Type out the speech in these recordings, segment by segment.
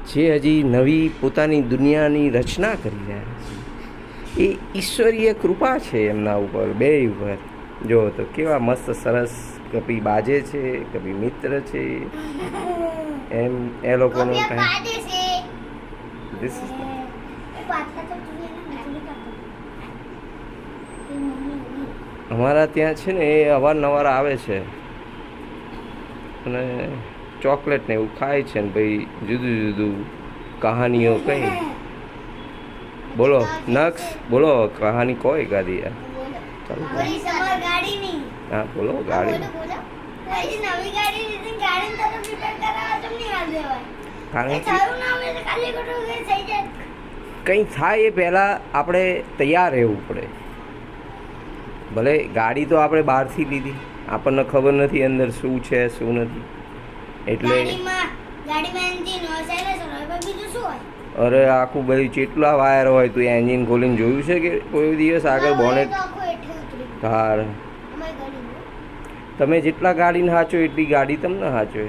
જે હજી નવી પોતાની દુનિયાની રચના કરી રહ્યા છે એ ઈશ્વરીય કૃપા છે એમના ઉપર, બે ઉપર. જો તો કેવા મસ્ત સરસ, કભી બાજે છે, કભી મિત્ર છે, એમ એ લોકોનો ટાઈમ. અમારા ત્યાં છે ને એ અવારનવાર આવે છે અને ચોકલેટ ને એવું ખાય છે ને ભાઈ જુદું જુદું કહાનીઓ કઈ. બોલો નક્ષ, બોલો કહાની કોઈ ગાદી યાર. ચાલો હા બોલો ગાડી. કંઈ થાય એ પહેલાં આપણે તૈયાર રહેવું પડે. ભલે ગાડી તો આપણે બહારથી લીધી, આપણને ખબર નથી અંદર શું છે શું નથી, એટલે અરે આખું બધું જેટલા વાયર હોય તું એન્જિન ખોલીને જોયું છે કે કોઈ દિવસ આગળ બોનેટ? કાર તમે જેટલા ગાડીને હાચો એટલી ગાડી તમને હાચો.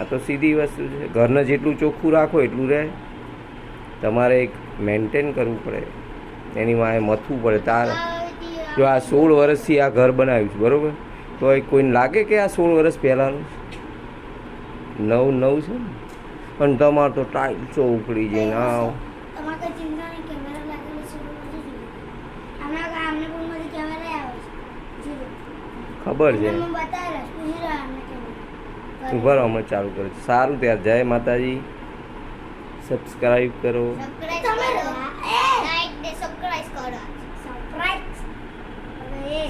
આ તો સીધી વસ્તુ છે. ઘરને જેટલું ચોખ્ખું રાખો એટલું રહે. તમારે એક મેન્ટેન કરવું પડે, એની વાંહે મથવું પડે. તાર જો આ 16 વર્ષથી આ ઘર બનાવ્યું છે બરાબર, તો એ કોઈને લાગે કે આ 16 વર્ષ પહેલાંનું નવું છે ને? પણ તમારે તો ટાઇલ્સો ઉખડી જાય ના. ખબર છે ઉભા અમે ચાલુ કરે છે. સારું ત્યારે જય માતાજી. સબસ્ક્રાઈબ કરો.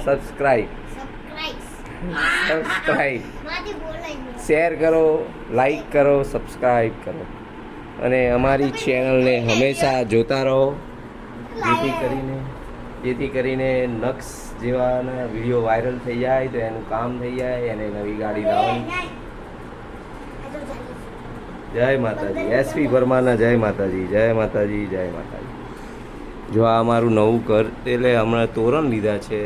સબસ્ક્રાઈબ શેર કરો, લાઈક કરો, સબસ્ક્રાઈબ કરો અને અમારી ચેનલને હંમેશા જોતા રહો, જેથી કરીને નક્ષ જેવાના વિડીયો વાયરલ થઈ જાય તો એનું કામ થઈ જાય, એને નવી ગાડી લાવવાની. જય માતાજી. એસપી પરમારના જય માતાજી, જય માતાજી, જય માતાજી. જો આ અમારું નવું ઘર, એટલે હમણાં તોરણ લીધા છે.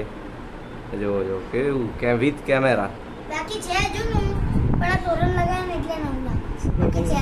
જો કેવું કે વિથ કેમેરા. બાકી છે જો પણ આ તોરણ લગાવે ને એટલે નવું લાગે. બાકી છે